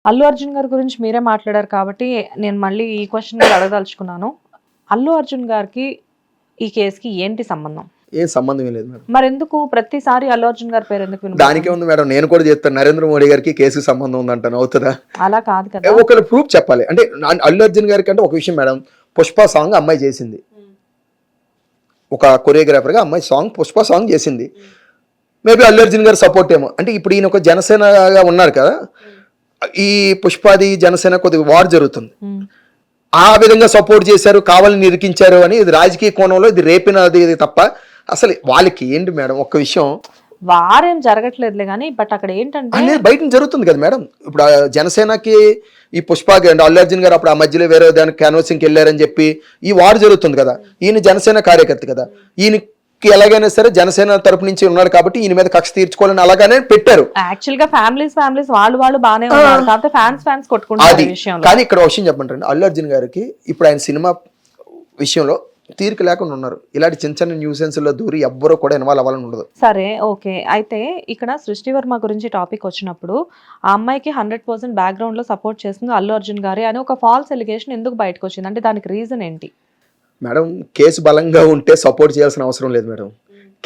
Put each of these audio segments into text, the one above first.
అల్లు అర్జున్ గారి గురించి మీరే మాట్లాడారు కాబట్టి నేను మళ్ళీ ఈ క్వశ్చన్ కూడా అడగదలుచుకున్నాను. అల్లు అర్జున్ గారికి ఈ కేసుకి ఏంటి సంబంధం? ఏం సంబంధం లేదు మేడం. మరెందుకు ప్రతిసారి అల్లు అర్జున్ గారి పేరు ఎందుకు దానికే ఉంది మేడం. నేను కూడా చెప్తాను, నరేంద్ర మోడీ గారికి కేసుకి సంబంధం ఉందంటాను. అవుతుందా? అలా కాదు కదా. ఒకరు ప్రూఫ్ చెప్పాలి. అంటే అల్లు అర్జున్ గారికి అంటే ఒక విషయం మేడం, పుష్ప సాంగ్ అమ్మాయి చేసింది, ఒక కొరియోగ్రాఫర్ గా అమ్మాయి సాంగ్ పుష్ప సాంగ్ చేసింది. మేబీ అల్లు అర్జున్ గారు సపోర్ట్ ఏమో. అంటే ఇప్పుడు ఈయన ఒక జనసేనగా ఉన్నారు కదా, ఈ పుష్పాది జనసేన కొద్దిగా వార్ జరుగుతుంది, ఆ విధంగా సపోర్ట్ చేశారు, కావాలని నిరికించారు అని. ఇది రాజకీయ కోణంలో ఇది రేపినది తప్ప అసలు వాళ్ళకి ఏంటి మేడం ఒక్క విషయం, వారేం జరగట్లేదులే కానీ బట్ అక్కడ ఏంటంటే బయట జరుగుతుంది కదా మేడం. ఇప్పుడు జనసేనకి ఈ పుష్పకి అండ్ అల్లు అర్జున్ గారు అప్పుడు ఆ మధ్యలో వేరే దానికి క్యాన్వాసింగ్కి వెళ్ళారని చెప్పి ఈ వార్ జరుగుతుంది కదా. ఈయన జనసేన కార్యకర్త కదా, ఈయనకి ఎలాగైనా సరే జనసేన తరపు నుంచి ఉన్నాడు కాబట్టి ఈయన మీద కక్ష తీర్చుకోవాలని అలాగానే పెట్టారు. యాక్చువల్ గా ఫ్యామిలీస్ వాళ్ళు బానే ఉన్నారు, కాకపోతే ఫ్యాన్స్ కొట్టుకుంటారు ఈ విషయంలో. కానీ ఇక్కడ విషయం చెప్పండి, అల్లు అర్జున్ గారికి ఇప్పుడు ఆయన సినిమా విషయంలో తీరిక లేకుండా ఉన్నారు. ఇలాంటి చిన్న చిన్న న్యూసెన్స్ లో దూరి ఎవ్వరూ కూడా ఇన్వాల్వ్ అవ్వాలని ఉండదు. సరే ఓకే, అయితే ఇక్కడ సృష్టి వర్మ గురించి టాపిక్ వచ్చినప్పుడు ఆ అమ్మాయికి 100% బ్యాక్గ్రౌండ్ లో సపోర్ట్ చేస్తుంది అల్లు అర్జున్ గారి అని ఒక ఫాల్స్ ఎలిగేషన్ ఎందుకు బయటకు వచ్చింది? అంటే దానికి రీజన్ ఏంటి మేడం? కేసు బలంగా ఉంటే సపోర్ట్ చేయాల్సిన అవసరం లేదు మేడం.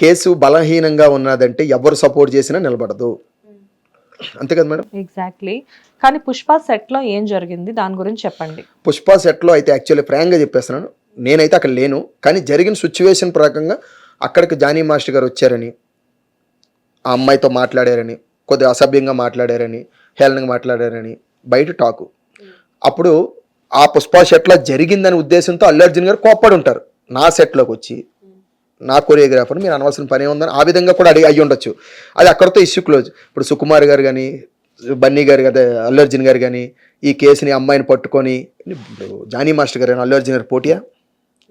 కేసు బలహీనంగా ఉన్నదంటే ఎవరు సపోర్ట్ చేసినా నిలబడదు, అంతే కదా మేడం. ఎగ్జాక్ట్లీ. కానీ పుష్ప సెట్ లో ఏం జరిగింది దాని గురించి చెప్పండి. పుష్ప సెట్ లో అయితే యాక్చువల్లీ ఫ్రాంక్ గా చెప్పేస్తున్నాను, నేనైతే అక్కడ లేను. కానీ జరిగిన సిచ్యువేషన్ ప్రకారంగా అక్కడికి జానీ మాస్టర్ గారు వచ్చారని, ఆ అమ్మాయితో మాట్లాడారని, కొద్దిగా అసభ్యంగా మాట్లాడారని, హేళనగా మాట్లాడారని బయట టాకు. అప్పుడు ఆ పుష్ప సెట్లో జరిగిందనే ఉద్దేశంతో అల్లు అర్జున్ గారు కోప్పడి ఉంటారు. నా సెట్లోకి వచ్చి నా కొరియోగ్రాఫర్ మీరు అనవలసిన పని ఉందని ఆ విధంగా కూడా అయ్యి ఉండొచ్చు. అది అక్కడితో ఇష్యూ క్లోజ్. ఇప్పుడు సుకుమార్ గారు కానీ, బన్నీ గారు కదా, అల్లు అర్జున్ గారు కానీ ఈ కేసుని అమ్మాయిని పట్టుకొని, జానీ మాస్టర్ గారు అల్లు అర్జున్ గారు పోటీయా,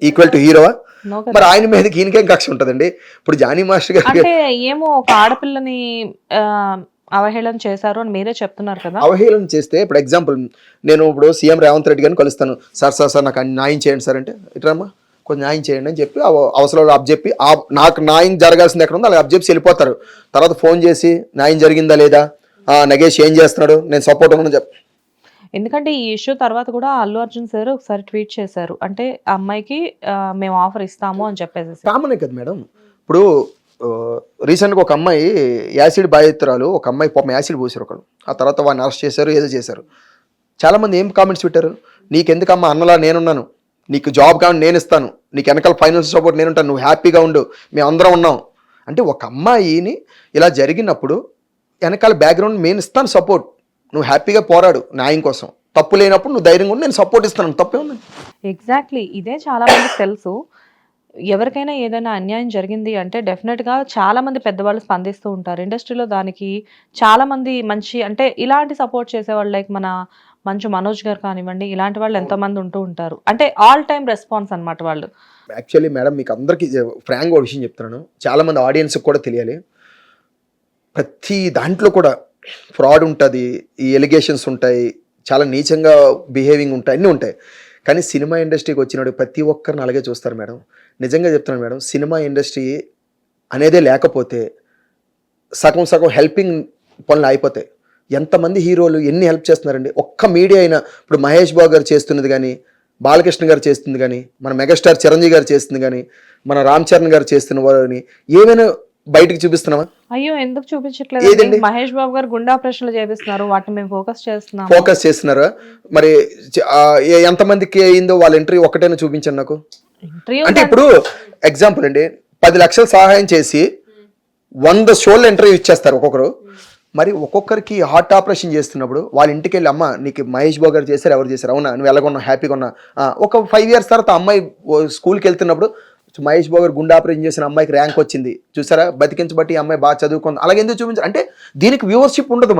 ఈక్వల్ టు హీరోవా? మరి ఆయన మీదకి ఈయనకేం కక్ష ఉంటుందండి? ఇప్పుడు జానీ మాస్టర్ గారు అంటే ఏమో ఒక ఆడపిల్లని అవహేళన చేశారు అని మీరే చెప్తున్నారు కదా. అవహేళన చేస్తే ఇప్పుడు ఎగ్జాంపుల్ నేను ఇప్పుడు సీఎం రేవంత్ రెడ్డి గారిని కలుస్తాను, సార్ నాకు న్యాయం చేయండి సార్ అంటే, ఇట్రమ్మా కొంచెం న్యాయం చేయండి అని చెప్పి అవసరంలో అబ్జెప్పి నాకు న్యాయం జరగాల్సింది ఎక్కడ ఉందో అలా అబ్జెప్సి వెళ్ళిపోతారు. తర్వాత ఫోన్ చేసి న్యాయం జరిగిందా లేదా, నగేష్ ఏం చేస్తున్నాడు, నేను సపోర్ట్ ఉన్నాను చెప్పి. ఎందుకంటే ఈ ఇష్యూ తర్వాత కూడా అల్లు అర్జున్ సార్ ఒకసారి ట్వీట్ చేశారు, అంటే ఆ అమ్మాయికి మేము ఆఫర్ ఇస్తాము అని చెప్పేసి. కామనే కదా మేడం. ఇప్పుడు రీసెంట్గా ఒక అమ్మాయి యాసిడ్ బాధితురాలు, ఒక అమ్మాయి పాపం యాసిడ్ పోసారు ఒకళ్ళు, ఆ తర్వాత వాడిని అరెస్ట్ చేశారు, ఏదో చేశారు. చాలామంది ఏం కామెంట్స్ పెట్టారు, నీకెందుకమ్మా అన్నలా నేనున్నాను, నీకు జాబ్ కావాలి నేను ఇస్తాను, నీకు వెనకాల ఫైనాన్షియల్ సపోర్ట్ నేను ఉంటాను, నువ్వు హ్యాపీగా ఉండు, మేము అందరం ఉన్నాం. అంటే ఒక అమ్మాయిని ఇలా జరిగినప్పుడు వెనకాల బ్యాక్గ్రౌండ్ నేను ఇస్తాను సపోర్ట్, నువ్వు హ్యాపీగా పోరాడు న్యాయం కోసం, తప్పు లేనప్పుడు నువ్వు ధైర్యంగా ఉండి నేను సపోర్ట్ ఇస్తాను, తప్పే ఉంది. ఎగ్జాక్ట్లీ, ఇదే చాలా మందికి తెలుసు. ఎవరికైనా ఏదైనా అన్యాయం జరిగింది అంటే డెఫినెట్గా చాలా మంది పెద్దవాళ్ళు స్పందిస్తూ ఉంటారు. ఇండస్ట్రీలో దానికి చాలా మంది మంచి అంటే ఇలాంటి సపోర్ట్ చేసేవాళ్ళు లైక్ మన మంచు మనోజ్ గారు కానివ్వండి, ఇలాంటి వాళ్ళు ఎంతోమంది ఉంటూ ఉంటారు. అంటే ఆల్ టైమ్ రెస్పాన్స్ అనమాట వాళ్ళు. యాక్చువల్లీ మేడం మీకు అందరికీ ఫ్రాంక్గా ఒక విషయం చెప్తున్నాను, చాలామంది ఆడియన్స్కి కూడా తెలియాలి. ప్రతి దాంట్లో కూడా ఫ్రాడ్ ఉంటుంది, ఈ ఎలిగేషన్స్ ఉంటాయి, చాలా నీచంగా బిహేవింగ్ ఉంటాయి, అన్నీ ఉంటాయి. కానీ సినిమా ఇండస్ట్రీకి వచ్చినప్పుడు ప్రతి ఒక్కరిని అలాగే చూస్తారు మేడం. నిజంగా చెప్తున్నాను మేడం, సినిమా ఇండస్ట్రీ అనేదే లేకపోతే సగం హెల్పింగ్ పనులు అయిపోతాయి. ఎంతమంది హీరోలు ఎన్ని హెల్ప్ చేస్తున్నారండి. ఒక్క మీడియా అయినా ఇప్పుడు మహేష్ బాబు గారు చేస్తున్నది కానీ, బాలకృష్ణ గారు చేస్తుంది కానీ, మన మెగాస్టార్ చిరంజీవి గారు చేస్తుంది కానీ, మన రామ్ చరణ్ గారు చేస్తున్న వారిని ఏమైనా బయటకు చూపిస్తున్నావా? అయ్యో ఎందుకు చూపించట్లేదు? మహేష్ బాబు గారు గుండా ప్రశ్నలు చేపిస్తున్నారు, వాటిని మేము ఫోకస్ చేస్తున్నారు. మరి ఎంతమందికి అయిందో వాళ్ళ ఇంటర్వ్యూ ఒకటైనా చూపించండి నాకు. అంటే ఇప్పుడు ఎగ్జాంపుల్ అండి, 10 లక్షలు సహాయం చేసి 100 షోల్లో ఇంటర్వ్యూ ఇచ్చేస్తారు ఒక్కొక్కరు. మరి ఒక్కొక్కరికి హార్ట్ ఆపరేషన్ చేస్తున్నప్పుడు వాళ్ళ ఇంటికి వెళ్ళి, అమ్మ నీకు మహేష్ బాబు గారు చేశారు, ఎవరు చేశారు, అవునా నువ్వు ఎలాగొన్నావు, హ్యాపీగా ఉన్నా. ఒక 5 years తర్వాత అమ్మాయి స్కూల్కి వెళ్తున్నప్పుడు మహేష్ బాబు గారు గుండె ఆపరేషన్ చేసిన అమ్మాయికి ర్యాంక్ వచ్చింది చూసారా, బతికించబట్టి అమ్మాయి బాగా చదువుకుంది, అలాగే ఎందుకు చూపించారు అంటే దీనికి వ్యూవర్షిప్ ఉండదు.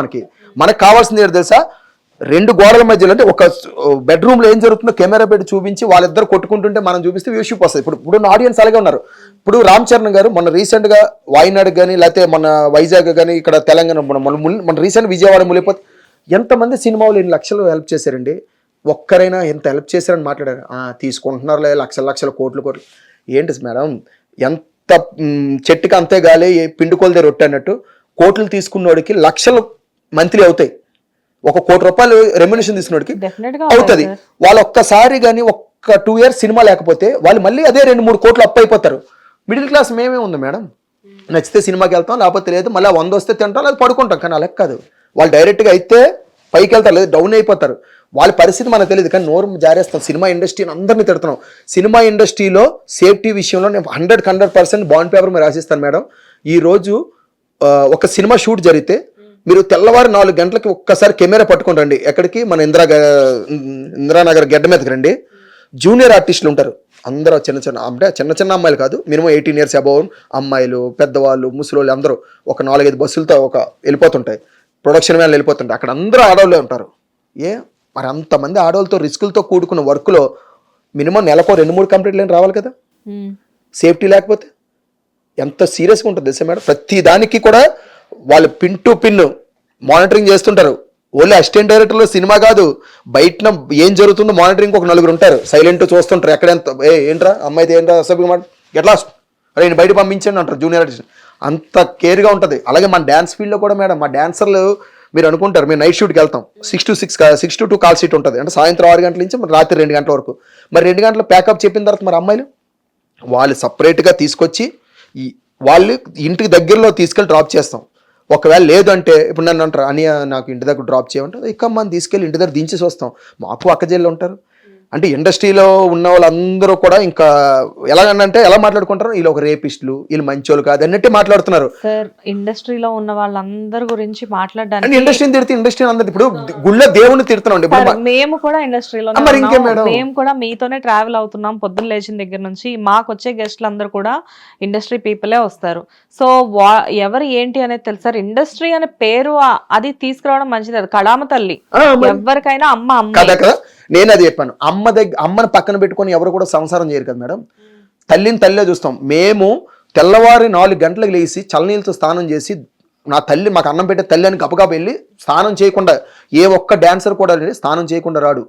మనకు కావాల్సింది ఏంటో తెలుసా, 2 గోడల మధ్యలో అంటే ఒక బెడ్రూమ్లో ఏం జరుగుతుందో కెమెరా పెట్టి చూపించి వాళ్ళిద్దరు కొట్టుకుంటుంటే మనం చూపిస్తే వ్యూషిప్ వస్తుంది. ఇప్పుడు ఆడియన్స్ అలాగే ఉన్నారు. ఇప్పుడు రామ్ చరణ్ గారు మొన్న రీసెంట్గా వాయినాడ్ కానీ లేకపోతే మన వైజాగ్ కానీ ఇక్కడ తెలంగాణ మన రీసెంట్ విజయవాడ ములిపోతే ఎంతమంది సినిమా వాళ్ళు 2 లక్షలు హెల్ప్ చేశారండి. ఒక్కరైనా ఎంత హెల్ప్ చేశారని మాట్లాడారు. తీసుకుంటున్నారు లక్షల కోట్లు. ఏంటి మేడం, ఎంత చెట్టుకి అంతే గాలి పిండి కొలిదే రొట్టె అన్నట్టు కోట్లు తీసుకున్నోడికి లక్షలు మంత్లీ అవుతాయి. ఒక ₹1 కోటి రెమ్యునేషన్ తీసుకున్నోడికి డెఫినెట్ గా అవుతుంది. వాళ్ళు ఒక్కసారి కానీ ఒక్క 2 years సినిమా లేకపోతే వాళ్ళు మళ్ళీ అదే 2-3 కోట్లు అప్పు అయిపోతారు. మిడిల్ క్లాస్ మేమే ఉంది మేడం, నచ్చితే సినిమాకి వెళ్తాం, లేకపోతే లేదు, మళ్ళీ 100 వస్తే తింటాం, లేదా పడుకుంటాం. కానీ అలా కాదు, వాళ్ళు డైరెక్ట్గా అయితే పైకి వెళ్తారు, లేదు డౌన్ అయిపోతారు. వాళ్ళ పరిస్థితి మనకు తెలియదు, కానీ నోరు జారేస్తాం. సినిమా ఇండస్ట్రీని అందరినీ తిడుతున్నాం. సినిమా ఇండస్ట్రీలో సేఫ్టీ విషయంలో నేను 100% బాండ్ పేపర్ మీరు రాసిస్తాను మేడం. ఈరోజు ఒక సినిమా షూట్ జరిగితే మీరు తెల్లవారు 4 గంటలకి ఒక్కసారి కెమెరా పట్టుకొని రండి. ఎక్కడికి? మన ఇందిరానగర్ గడ్డ మీదకి రండి. జూనియర్ ఆర్టిస్టులు ఉంటారు, అందరూ చిన్న చిన్న అమ్మాయిలు కాదు, మినిమం 18 years అబౌవ్ అమ్మాయిలు, పెద్దవాళ్ళు, ముసలోళ్ళు అందరూ ఒక 4-5 బస్సులతో వెళ్ళిపోతుంటాయి, ప్రొడక్షన్ వ్యాన్లు వెళ్ళిపోతుంటాయి. అక్కడ అందరూ ఆడవాళ్ళే ఉంటారు. మరి అంతమంది ఆడవాళ్ళతో రిస్కులతో కూడుకున్న వర్క్లో మినిమం నెలకు 2-3 కంప్లీట్లు రావాలి కదా. సేఫ్టీ లేకపోతే ఎంత సీరియస్గా ఉంటుంది తెలుసా మేడం. ప్రతి దానికి కూడా వాళ్ళు పిన్ టు పిన్ మానిటరింగ్ చేస్తుంటారు. ఓన్లీ అసిస్టెంట్ డైరెక్టర్లు సినిమా కాదు, బయట ఏం జరుగుతుందో మానిటరింగ్ ఒక 4 ఉంటారు, సైలెంట్ చూస్తుంటారు. ఎక్కడెంత ఏంట్రా అమ్మాయితే ఏంట్రా సభ్యులు మాట ఎట్లా అరే నేను బయట పంపించండి అంటారు జూనియర్ ఆర్టిస్ట్. అంత కేర్గా ఉంటుంది. అలాగే మన డ్యాన్స్ ఫీల్డ్లో కూడా మేడం, మా డాన్సర్లు మీరు అనుకుంటారు మేము నైట్ షూట్కి వెళ్తాం, 6 to 2 కాల్ షీట్ ఉంటుంది, అంటే సాయంత్రం 6 గంటల నుంచి రాత్రి 2 గంటల వరకు. మరి 2 గంటలు ప్యాకప్ చెప్పిన తర్వాత మరి అమ్మాయిలు వాళ్ళు సపరేట్గా తీసుకొచ్చి వాళ్ళు ఇంటికి దగ్గరలో తీసుకెళ్ళి డ్రాప్ చేస్తాం. ఒకవేళ లేదు అంటే ఇప్పుడు నన్ను అంటారు అని నాకు ఇంటి దగ్గర డ్రాప్ చేయమంటారు, ఇక్కమ్మని తీసుకెళ్ళి ఇంటి దగ్గర దించేసి వస్తాం. మాకు అక్కజేళ్ళు ఉంటారు. అంటే ఇండస్ట్రీలో ఉన్న వాళ్ళందరూ కూడా ఇంకా ఎలాగంటే ఎలా మాట్లాడుకుంటారు, వీళ్ళు ఒక రేపిస్టులు, వీళ్ళు మంచోళ్ళు కాదు అన్నట్టే మాట్లాడుతున్నారు. సార్ ఇండస్ట్రీలో ఉన్న వాళ్ళందరి గురించి మాట్లాడడానికి ఇండస్ట్రీని తిడితే ఇండస్ట్రీ అందరు ఇప్పుడు గుళ్ళ దేవుని తిడుతున్నాం. మేము కూడా ఇండస్ట్రీలో మేము కూడా మీతోనే ట్రావెల్ అవుతున్నాం పొద్దున్న లేచిన దగ్గర నుంచి. మాకు వచ్చే గెస్ట్లు అందరూ కూడా ఇండస్ట్రీ పీపులే వస్తారు. సో ఎవరు ఏంటి అనేది తెలుసు సార్. ఇండస్ట్రీ అనే పేరు అది తీసుకురావడం మంచిది, అది కళామ తల్లి, ఎవరికైనా అమ్మ కదా కదా. నేను అది చెప్పాను, అమ్మని పక్కన పెట్టుకొని ఎవరు కూడా సంసారం చేయరు కదా మేడం. తల్లిని తల్లిలో చూస్తాం. మేము తెల్లవారి 4 గంటలకు లేచి చల్లనీళ్ళతో స్నానం చేసి, నా తల్లి మాకు అన్నం పెట్టే తల్లి అని గబగబా వెళ్ళి స్నానం చేయకుండా, ఏ ఒక్క డాన్సర్ కూడా స్నానం చేయకుండా రాడు.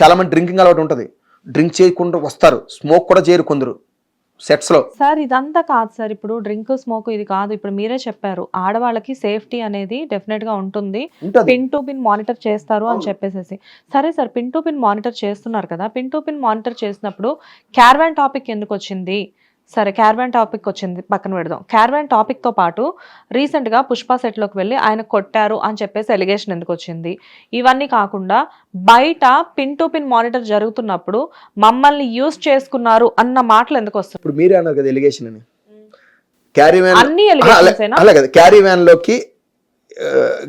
చాలా మంది డ్రింకింగ్ అలవాటు ఉంటుంది, డ్రింక్ చేయకుండా వస్తారు, స్మోక్ కూడా చేయరు కొందరు సెట్స్ లో. సార్ ఇదంతా కాదు సార్, ఇప్పుడు డ్రింక్ స్మోక్ ఇది కాదు. ఇప్పుడు మీరే చెప్పారు ఆడవాళ్ళకి సేఫ్టీ అనేది డెఫినెట్ గా ఉంటుంది, పిన్ టు పిన్ మానిటర్ చేస్తారు అని చెప్పేసి. సరే sir, pin to pin monitor చేస్తున్నారు కదా, పిన్ టు పిన్ మానిటర్ చేసినప్పుడు క్యారవాన్ టాపిక్ ఎందుకు వచ్చింది? సరే క్యారవాన్ టాపిక్ వచ్చింది, పక్కన పెడదాం. క్యారవాన్ టాపిక్ తో పాటు రీసెంట్ గా పుష్ప సెట్ లోకి వెళ్ళి ఆయన కొట్టారు అని చెప్పేసి ఎలిగేషన్ ఎందుకు వచ్చింది? ఇవన్నీ కాకుండా బయట పిన్ టు పిన్ మానిటర్ జరుగుతున్నప్పుడు మమ్మల్ని యూజ్ చేసుకున్నారు అన్న మాటలు ఎందుకు వస్తుంది? ఇప్పుడు మీరే అన్నారు కదా ఎలిగేషన్ అని, క్యారీవాన్ అన్ని ఎలిగేషన్స్ అలా కదా, క్యారీవాన్ లోకి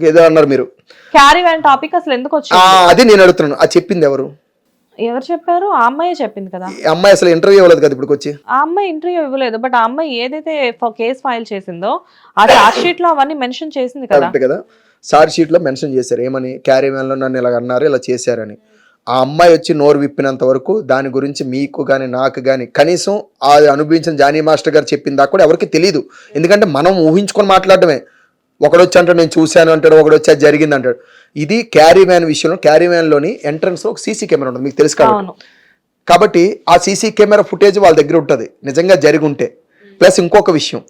ఏదో అన్నారు మీరు. క్యారవాన్ టాపిక్ అసలు ఎందుకు వచ్చింది అది నేను అడుగుతున్నాను. అది చెప్పింది ఎవరు? ఎవరు చెప్పారు? ఆ అమ్మాయి చెప్పింది కదా. అమ్మాయి అసలు ఇంటర్వ్యూ ఇవ్వలేదు కదా ఇప్పుడు వచ్చి. ఆ అమ్మాయి ఇంటర్వ్యూ ఇవ్వలేదు, బట్ ఆ అమ్మాయి ఏదైతే కేసు ఫైల్ చేసిందో ఆ చార్జ్ షీట్ లో అవన్నీ మెన్షన్ చేసింది కదా. కదా, చార్జ్ షీట్ లో మెన్షన్ చేశారు ఏమని, క్యారీవాన్ లో నన్ను ఇలా అన్నారు, ఇలా చేశారని. ఆ అమ్మాయి వచ్చి నోరు విప్పినంత వరకు దాని గురించి మీకు కానీ నాకు కానీ కనీసం అది అనుభవించిన జానీ మాస్టర్ గారు చెప్పిన దాకా కూడా ఎవరికి తెలియదు. ఎందుకంటే మనం ఊహించుకొని మాట్లాడటమే. ఒకడొచ్చి అంటాడు నేను చూశాను అంటాడు, ఒకడొచ్చి అది జరిగింది అంటాడు. ఇది క్యారీవాన్ విషయంలో, క్యారీవాన్ లోని ఎంట్రన్స్ లో ఒక సీసీ కెమెరా ఉంటుంది, మీకు తెలుసు కాబట్టి ఆ సీసీ కెమెరా ఫుటేజ్ వాళ్ళ దగ్గర ఉంటుంది నిజంగా జరిగి ఉంటే. ప్లస్ ఇంకొక విషయం,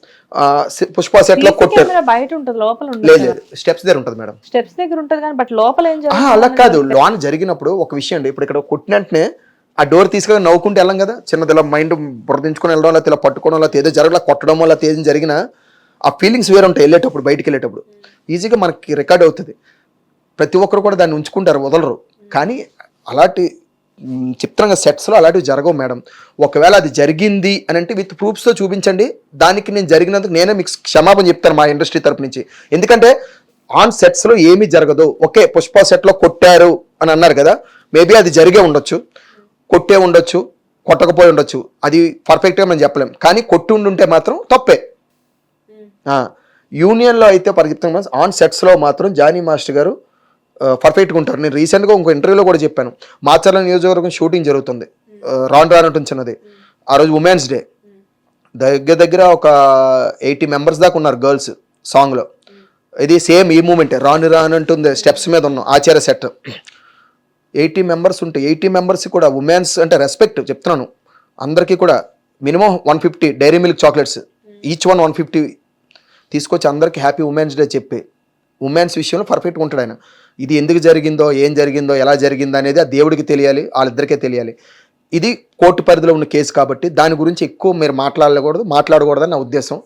పుష్ప సెట్ లో కొట్టారు, బయట ఉంటుంది, లోపల లేదు స్టెప్స్ దగ్గర ఉంటుంది మేడం. స్టెప్స్ దగ్గర ఉంటుంది కానీ బట్ లోపల ఏం జరుగుతుంది అలా కాదు. లోన్ జరిగినప్పుడు ఒక విషయం అండి, ఇప్పుడు ఇక్కడ కొట్టినట్టునే ఆ డోర్ తీసుకొని నవ్వుకుంటూ వెళ్ళాం కదా, చిన్నది ఇలా మైండ్ బురదించుకొని వెళ్ళడం, లేకపోతే ఇలా పట్టుకోవడం, లేకపోతే ఏదో జరగలా కొట్టడం వల్ల ఏదో జరిగిన ఆ ఫీలింగ్స్ వేరే ఉంటాయి. వెళ్ళేటప్పుడు బయటికి వెళ్ళేటప్పుడు ఈజీగా మనకి రికార్డ్ అవుతుంది. ప్రతి ఒక్కరు కూడా దాన్ని ఉంచుకుంటారు, వదలరు. కానీ అలాంటి చిత్రంగా సెట్స్లో అలాంటివి జరగవు మేడం. ఒకవేళ అది జరిగింది అని అంటే విత్ ప్రూఫ్స్తో చూపించండి, దానికి నేను జరిగినందుకు నేనే మీకు క్షమాపణ చెప్తాను మా ఇండస్ట్రీ తరపు నుంచి. ఎందుకంటే ఆన్ సెట్స్లో ఏమీ జరగదు. ఓకే పుష్ప సెట్లో కొట్టారు అని అన్నారు కదా, మేబీ అది జరిగే ఉండొచ్చు, కొట్టే ఉండొచ్చు, కొట్టకపోయి ఉండొచ్చు, అది పర్ఫెక్ట్గా మనం చెప్పలేం. కానీ కొట్టి ఉండుంటే మాత్రం తప్పే. యూనియన్లో అయితే పరిగెత్తాం, ఆన్ సెట్స్లో మాత్రం జానీ మాస్టర్ గారు పర్ఫెక్ట్గా ఉంటారు. నేను రీసెంట్గా ఇంకో ఇంటర్వ్యూలో కూడా చెప్పాను, మాచర్ల నియోజకవర్గం షూటింగ్ జరుగుతుంది, రాను చిన్నది. ఆ రోజు ఉమెన్స్ డే, దగ్గర ఒక 80 members దాకా ఉన్నారు గర్ల్స్ సాంగ్లో. ఇది సేమ్ ఈ మూమెంట్ రాను అంటుంది, స్టెప్స్ మీద ఉన్నాం ఆచార్య సెట్. 80 members ఉంటే 80 members కూడా ఉమెన్స్ అంటే రెస్పెక్ట్ చెప్తున్నాను. అందరికీ కూడా minimum 150 Dairy Milk chocolates, each one 150 తీసుకొచ్చి అందరికీ హ్యాపీ ఉమెన్స్ డే చెప్పి ఉమెన్స్ విషయంలో పర్ఫెక్ట్గా ఉంటాడు ఆయన. ఇది ఎందుకు జరిగిందో, ఏం జరిగిందో, ఎలా జరిగిందో అనేది ఆ దేవుడికి తెలియాలి, వాళ్ళిద్దరికే తెలియాలి. ఇది కోర్టు పరిధిలో ఉన్న కేసు కాబట్టి దాని గురించి ఎక్కువ మీరు మాట్లాడకూడదని నా ఉద్దేశం.